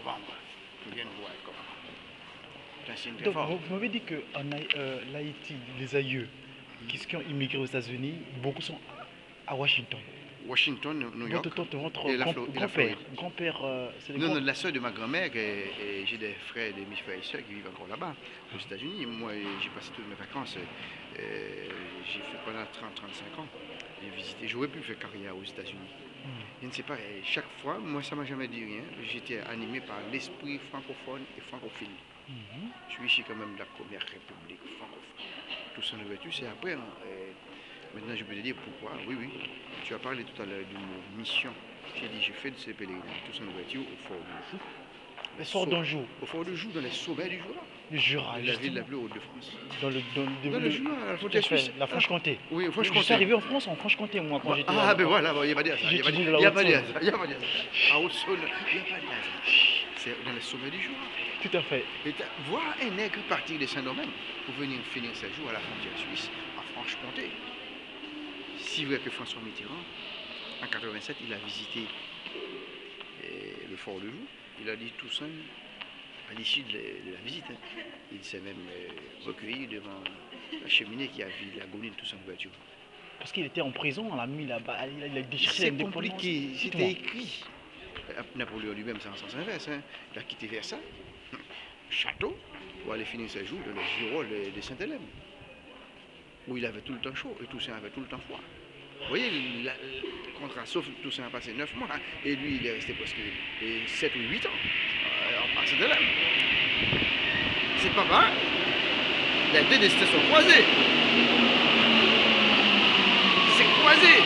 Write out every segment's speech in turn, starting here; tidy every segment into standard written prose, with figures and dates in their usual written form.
novembre. Ils viennent voir comment. C'est un signe très Donc, fort. vous m'avez dit que l'Haïti, les aïeux qui ont immigré aux États-Unis, beaucoup sont à Washington. Washington, New York. Votre et la grand-père, Floride. c'est le Non, la soeur de ma grand-mère, et j'ai des frères, des frères et soeurs qui vivent encore là-bas, aux États-Unis. Moi, j'ai passé toutes mes vacances, j'ai fait pendant 30-35 ans. J'ai visité, j'aurais pu faire carrière aux États-Unis. Je ne sais pas, chaque fois, moi, ça ne m'a jamais dit rien. J'étais animé par l'esprit francophone et francophile. Je suis ici quand même de la première république francophone. Tout ça ne veut-tu, c'est après. Hein. Maintenant, je peux te dire pourquoi. Oui, oui. Tu as parlé tout à l'heure du mot mission. J'ai dit, je fais de ces pèlerinages, tout ça ne veut-tu au fort de Joux. Le fort d'Anjou. Au fort de Joux, dans les sommets du Jura. Le Jura, la ville la plus haute de France. Dans le Jura, la frontière suisse. La Franche-Comté. Oui, Franche-Comté. Je suis arrivé en France, en Franche-Comté, moi, quand j'étais là. Ah, ben voilà, il n'y a pas de hasard. Il n'y a pas de hasard. Il n'y a pas de hasard. À Haute-Saône, il n'y a pas de hasard. C'est dans les sommets du Jura. Tout à fait. Et voir un nègre partir de Saint-Domingue pour venir finir ses jours à la frontière suisse, à Franche-Comté. Si vrai que François Mitterrand, en 87, il a visité le fort de Joux. Il a dit Toussaint, à l'issue de la visite, hein, il s'est même recueilli devant la cheminée qui a vu l'agonie de Toussaint Louverture. Parce qu'il était en prison, on l'a mis là-bas, il a déchiré. C'est compliqué, c'était écrit. Napoléon lui-même, c'est en sens inverse. Hein. Il a quitté Versailles, château, pour aller finir ses jours dans les Girolles de Sainte-Hélène, où il avait tout le temps chaud et Toussaint avait tout le temps froid. Vous voyez, le contrat, sauf Toussaint a passé 9 mois, et lui, il est resté presque 7 ou 8 ans à Sainte-Hélène. C'est pas mal. Les deux destins sont croisés. C'est croisé.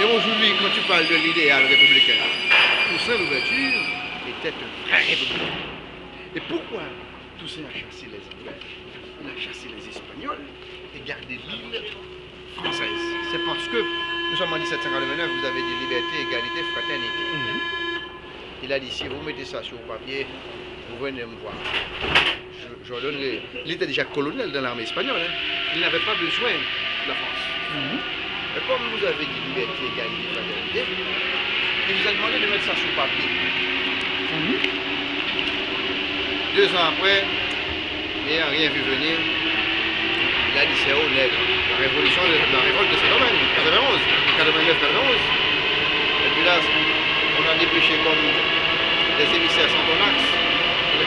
Et aujourd'hui, quand tu parles de l'idéal républicain, Toussaint Louverture était un vrai républicain. Et pourquoi Toussaint a chassé les Anglais, il a chassé les Espagnols et gardé l'île française? C'est parce que nous sommes en 1789, vous avez dit liberté, égalité, fraternité. Il a dit, si vous mettez ça sur le papier, vous venez me voir. Je donnerai. Il était déjà colonel dans l'armée espagnole. Hein. Il n'avait pas besoin de la France. Et comme vous avez dit liberté, égalité, fraternité, il vous a demandé de mettre ça sur papier. 2 ans après, n'ayant rien vu venir, il a dit c'est au nègre. La révolte de Saint-Domingue, 91, 89-91. Et puis là, on a dépêché comme les émissaires Santonax.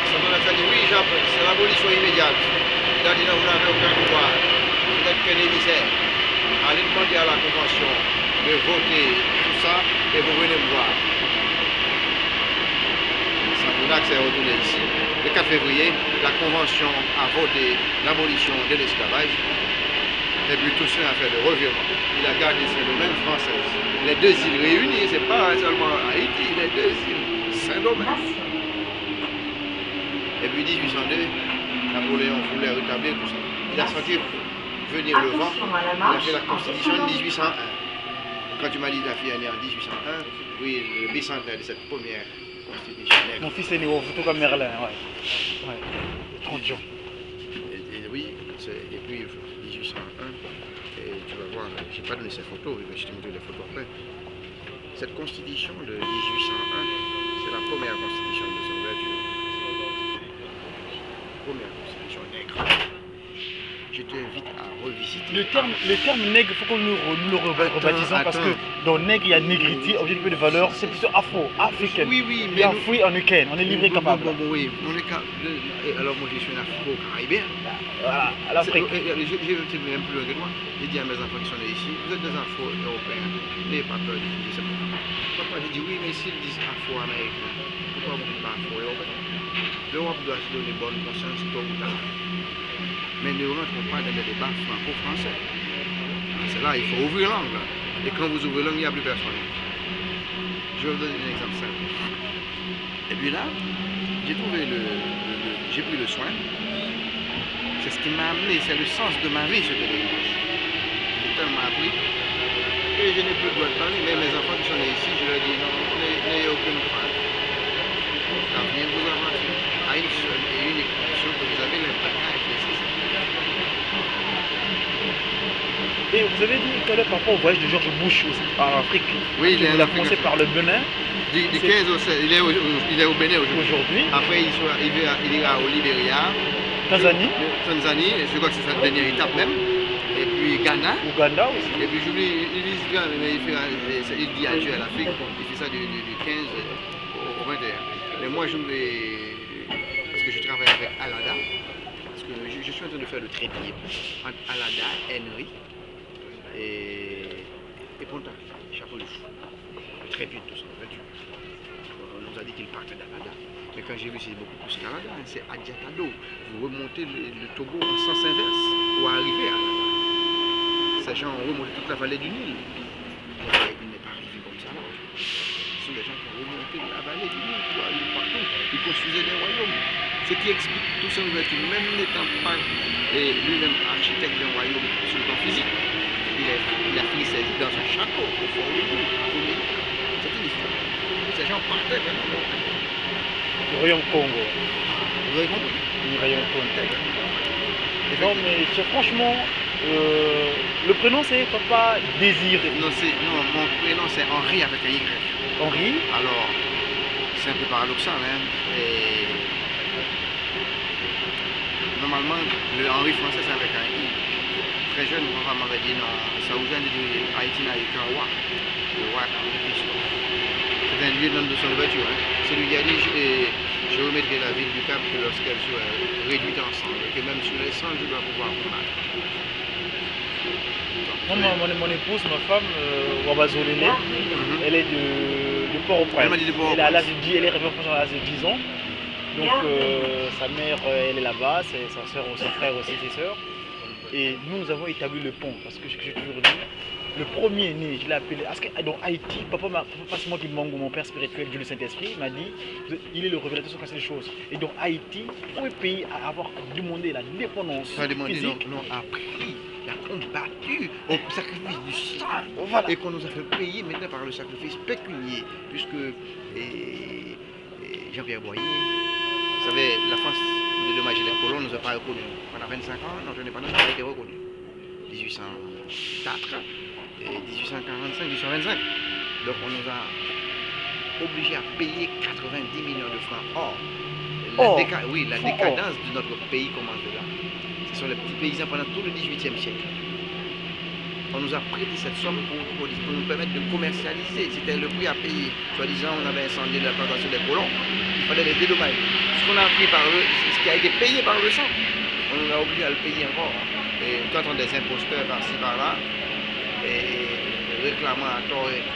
Santonax a dit oui, c'est l'abolition immédiate. Il a dit non, vous n'avez aucun pouvoir. Vous n'êtes qu'un émissaire. Allez demander à la Convention de voter tout ça et vous venez me voir. Santonax est retourné ici. Le 4 février, la Convention a voté l'abolition de l'esclavage. Et puis Toussaint a fait le revirement. Il a gardé Saint-Domingue française. Les 2 îles réunies, c'est pas seulement Haïti, les 2 îles Saint-Domingue. Et puis 1802, Napoléon voulait rétablir tout ça. Il a senti venir le vent. Il a fait la Constitution de 1801. Quand tu m'as dit que ta fille est née en 1801, oui, le bicentenaire de cette première Constitution. Mon fils est né au photo comme Merlin, ouais. 30 ans. Oui, et puis 1801, et tu vas voir, je n'ai pas donné ces photos, je t'ai montré les photos après. Cette constitution de 1801, c'est la première constitution de son ouverture. Première constitution nègre. Je t'invite à revisiter. Le terme nègre, il faut qu'on nous le rebaptisons parce que dans nègre, il y a négrité, objet de valeur, c'est plutôt africaine. Oui, oui, mais africaine, on est livré capable. Oui, on est capable. Alors moi je suis un afro-caribéen. Voilà, à l'Afrique. J'ai même plus loin que toi. J'ai dit à mes enfants qui sont nés ici, vous êtes des afro-européens, n'ayez pas peur de dire ça. Papa, j'ai dit oui, mais s'ils disent afro-américain, pourquoi vous ne dites pas afro-européen? L'Europe doit se donner bonne conscience tôt ou tard. Mais ne rentrons pas dans les débats franco-français. C'est là, il faut ouvrir l'angle. Et quand vous ouvrez l'angle, il n'y a plus personne. Je vais vous donner un exemple simple. Et puis là, j'ai pris le soin. C'est ce qui m'a amené, c'est le sens de ma vie, ce pèlerinage. L'État m'a appris. Et je n'ai plus le droit de parler, mais mes enfants qui sont nés ici, je leur dis non, n'ayez aucune crainte. L'avenir vous appartient à une seule et unique condition que vous avez l'impact à réfléchir. Et vous avez dit tout à l'heure par rapport au voyage de George Bush en Afrique. Oui, il est en a Afrique. commencé par le Benin. Du 15 au 16, il est au Bénin aujourd'hui. Après, il ira au Libéria. Tanzanie. Tanzanie, je crois que c'est sa dernière étape même. Et puis Ghana. Ouganda aussi. Et puis j'oublie, il visitera, mais il dit adieu à l'Afrique. Il fait ça du 15 au 21. Mais moi, je voulais, parce que je travaille avec Alada, parce que je suis en train de faire le trépied entre Alada, Henry et Ponta, Chapeau de Fou. Le trépied de tout ça, vois-tu. On nous a dit qu'il partait d'Alada. Mais quand j'ai vu, c'est beaucoup plus qu'Alada, hein, c'est Adjatado. Vous remontez le Togo en sens inverse pour arriver à Alada. Ces gens ont remonté toute la vallée du Nil. Il n'est pas arrivé comme ça là. Ce sont des gens qui ont remonté la vallée du Nil pour aller partout. Ils construisaient des royaumes. Ce qui explique tout son ouverture, même n'étant pas lui-même architecte d'un royaume sur le plan physique, il a fini sa vie dans un château au fond du Nil. C'est une histoire. Ces gens partaient vraiment. Le royaume Congo. Vous avez compris? Le royaume Congo. Non, mais franchement, le prénom c'est Papa Désiré. Non, mon prénom c'est Henri avec un Y. Henri. Alors, c'est un peu paradoxal, hein. Et normalement, le Henri français c'est avec un I. Très jeune, mon papa m'avait dit non, ça vous vient de dire Haïti n'a eu qu'un roi. Le roi Henri Christophe. C'est un lieutenant de son voiture. Hein. C'est lui qui a dit je remettrai la ville du Cap que lorsqu'elle soit réduite ensemble. Et que même sur les 100, je dois pouvoir combattre. Mon épouse, ma femme, Wabazolele, elle est de Port-au-Prince. Elle est à l'âge de 10, elle est arrivée en France à l'âge de 10 ans. Donc sa mère, elle est là-bas, sa soeur, son frère aussi, ses sœurs. Et nous avons établi le pont, parce que j'ai toujours dit, le premier né, je l'ai appelé, parce que dans Haïti, papa c'est moi qui mangue, mon père spirituel, Dieu le Saint-Esprit, m'a dit, il est le révélateur sur ces choses. Et dans Haïti, pour le pays à avoir demandé la dépendance physique, non, après. Il a combattu au sacrifice du sang, voilà. Et qu'on nous a fait payer maintenant par le sacrifice pécunier, puisque Jean-Pierre Boyer, vous savez, la France, pour dédommager les colons, ne nous a pas reconnus. Pendant 25 ans, notre indépendance n'a pas été reconnue. 1804 et 1845, 1825. Donc on nous a obligés à payer 90 millions de francs. Or, la décadence de notre pays commence de là. Ce sont les petits paysans pendant tout le XVIIIe siècle. On nous a prêté cette somme pour nous permettre de commercialiser. C'était le prix à payer. Soi-disant, on avait incendié la plantation des colons. Il fallait les dédommager. Ce qu'on a pris ce qui a été payé par le sang, on nous a obligé à le payer encore. Et quand on a des imposteurs par-ci par-là, et réclamant à tort et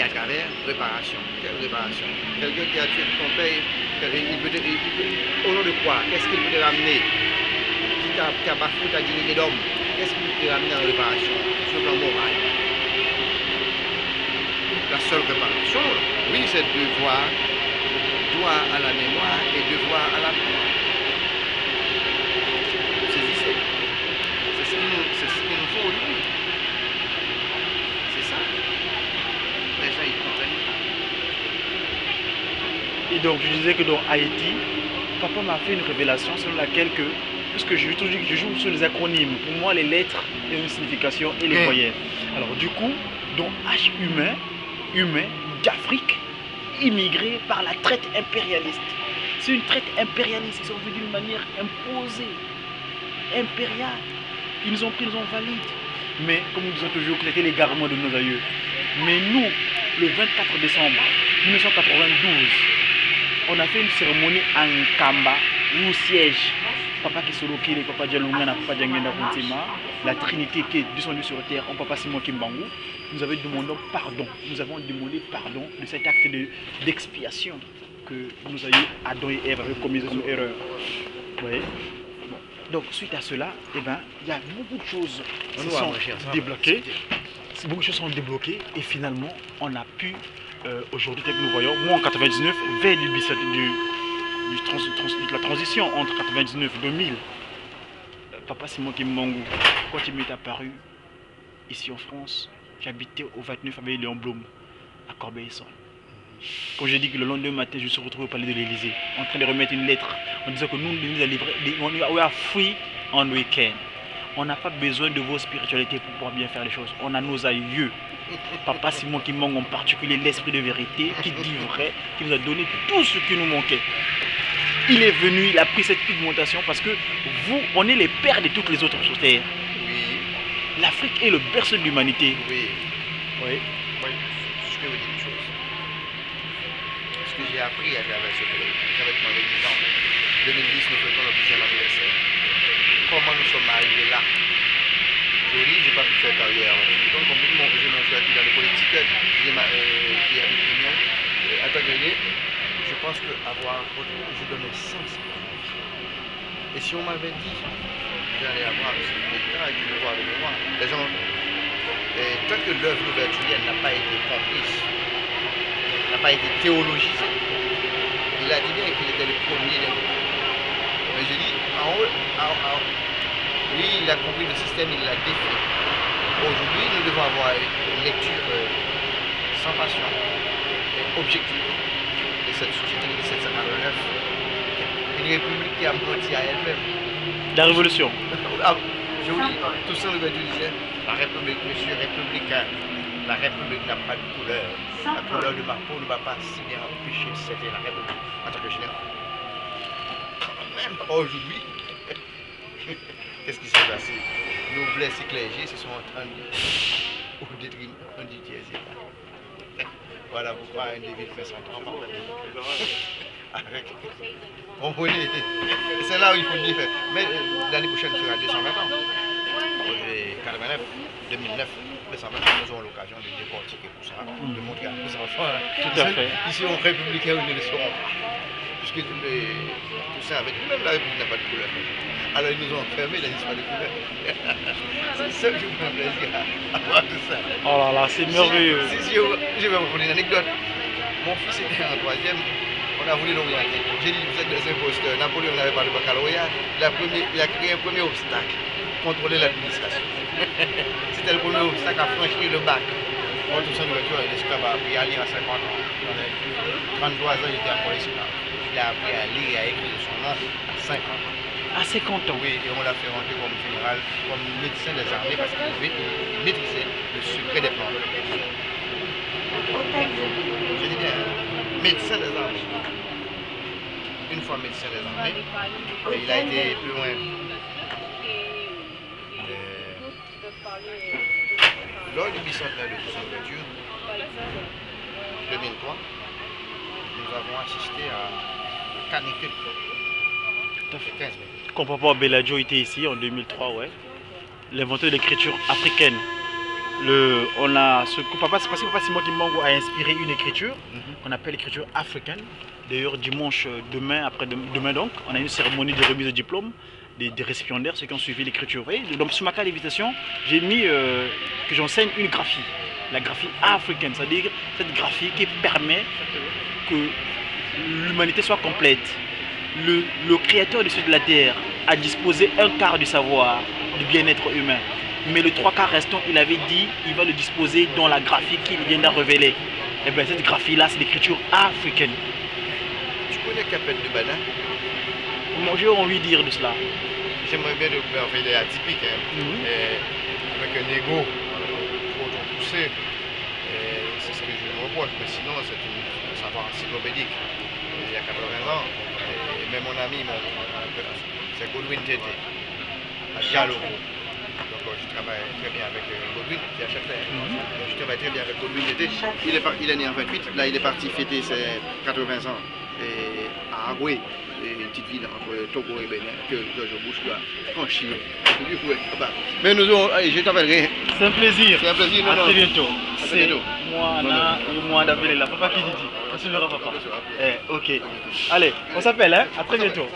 à travers, réparation. Quelle réparation? Quelqu'un qui a tué ton père, au nom de quoi? Qu'est-ce qu'il peut te ramener? Qui a bafoué ta dignité d'homme, qu'est-ce qui peut te ramener en réparation sur le plan moral? La seule réparation, oui, c'est devoir, droit à la mémoire et devoir à la mémoire. Saisissez. C'est ce qu'il nous faut aujourd'hui. C'est ça. Les gens, ils comprennent pas. Et donc, je disais que dans Haïti, papa m'a fait une révélation selon laquelle puisque je joue sur les acronymes, pour moi les lettres ont une signification et les voyelles. Alors du coup, dans H humain d'Afrique, immigré par la traite impérialiste. C'est une traite impérialiste, ils sont venus d'une manière imposée, impériale. Ils nous ont pris, ils nous ont validés. Mais comme nous disons toujours, c'était l'égarement de nos aïeux. Mais nous, le 24 décembre 1992, on a fait une cérémonie en Kamba, où siège Papa Kisolokile, Papa Dialoungana, Papa Diangenda Kuntima, la Trinité qui est descendue sur terre, en Papa Simon Kimbangu. Nous avons demandé pardon. Nous avons demandé pardon de cet acte d'expiation que nous aïeux, Adam et Ève, avaient commis une erreur. Vous voyez? Donc, suite à cela, eh ben, il y a beaucoup de choses qui sont débloquées. Beaucoup de choses sont débloquées et finalement, on a pu, aujourd'hui, tel que nous voyons, moi en 99, vers la transition entre 99 et 2000, Papa Simon Kimbangu, quand il m'est apparu ici en France, j'habitais au 29 avec Léon Blum, à Corbeil-Essonne. Quand j'ai dit que le lendemain matin, je me suis retrouvé au palais de l'Élysée, en train de remettre une lettre en disant que nous, on are free on weekend. On n'a pas besoin de vos spiritualités pour pouvoir bien faire les choses. On a nos aïeux. Papa Simon Kimbang en particulier, l'esprit de vérité, qui dit vrai, qui nous a donné tout ce qui nous manquait. Il est venu, il a pris cette pigmentation parce que vous, on est les pères de toutes les autres sur Terre. Oui. L'Afrique est le berceau de l'humanité. Oui. Oui. Oui. Je peux vous dire une chose. Ce que j'ai appris à travers ce pays, j'avais demandé 10 ans. 2010, nous fêtons notre 10e anniversaire. Comment nous sommes arrivés là? Je dis, je n'ai pas pu faire carrière. Donc, comme j'ai mon frère qui est dans les politiques, qui habite Union, à Tagayé, je pense qu'avoir je donne un sens à ma vie. Et si on m'avait dit, j'allais avoir ce état et puis le voir avec moi, les gens, tant que l'œuvre ouverturienne n'a pas été comprise, n'a pas été théologisée, il a dit bien qu'il était le premier des mots. Mais j'ai dit, en haut, oui, il a compris le système, il l'a défini. Aujourd'hui, nous devons avoir une lecture sans passion, objective de cette société de 1789. Une république qui a menti à elle-même. La révolution. Je vous dis, tout ça, le Vertu disait, la République, monsieur républicain, la République n'a pas de couleur. La couleur de ma peau ne va pas si bien empêcher de servir la République en tant que général. Même aujourd'hui, qu'est-ce qui s'est passé? Noblesse et clergé se sont entendus au détriment du tiers. Voilà pourquoi un David fait son enfant. Comprenez? C'est là où il faut dire. Mais l'année prochaine sera 220 ans. J'ai 89, 2009, 220 ans, nous aurons l'occasion de décortiquer tout ça, de montrer à nos enfants. Tout à fait. Ici, on républicain, ils ne le sauront pas. Puisque tout ça avec même la République n'a pas de couleur. Alors ils nous ont enfermés, ils n'ont pas de couleur. C'est ça que je prends plaisir à voir tout ça. Oh là là, c'est merveilleux. Si, je vais vous raconter une anecdote. Mon fils était en troisième, on a voulu l'orienter. J'ai dit, vous êtes des imposteurs. Napoléon n'avait pas de baccalauréat. Il a créé un premier obstacle, contrôler l'administration. C'était le premier obstacle à franchir le bac. Moi, tout ça, l'esclave a appris à lire à 50 ans. Dans les 33 ans, il était encore esclave. Il a appris à lire et à écrire son nom à 50 ans. À 50 ans? Oui, et on l'a fait rentrer comme général, comme médecin des armées parce qu'il maîtrisait le secret des plantes. Je dis bien, médecin des armées. Une fois médecin des armées, et il a été plus loin. Lors du bicentenaire de son ouverture, 2003, nous avons assisté à canicule. Tout à fait. 15 minutes. Quand Papa Bellagio était ici en 2003, ouais. L'inventeur de l'écriture africaine. On a ce que Papa, c'est parce que Papa Simon Kimbang a inspiré une écriture qu'on appelle l'écriture africaine. D'ailleurs, dimanche, après-demain donc, on a une cérémonie de remise de diplôme des récipiendaires, ceux qui ont suivi l'écriture. Donc sur ma carte d'invitation, j'ai mis que j'enseigne une graphie, la graphie africaine, c'est-à-dire cette graphie qui permet que l'humanité soit complète. Le créateur de la terre a disposé un quart du savoir, du bien-être humain. Mais le 3 quarts restant, il avait dit, il va le disposer dans la graphie qu'il vient de révéler. Et bien cette graphie-là, c'est l'écriture africaine. Tu connais Capet de Bana? Moi, j'ai envie de dire de cela. J'aimerais bien découvrir, enfin, il est atypique, hein. Avec un ego trop poussé. C'est ce que je me reproche, mais sinon, c'est un savoir encyclopédique. Il y a 80 ans. Et même mon ami, c'est Godwin Tété, à Diallo. Donc je travaille très bien avec Godwin qui a Châtelet. Je travaille très bien avec Godwin Tété. Il est né en 28, là il est parti fêter ses 80 ans à Agoué, une petite ville entre Togo et Bénin, que Georges Bush doit franchir. Mais nous aurons, je t'appellerai. C'est un plaisir. C'est un plaisir. À très bientôt. C'est moi, Anna, et moi, David, là. Papa qui dit. On se verra, papa. Ok. Allez, on s'appelle, hein. À très bientôt.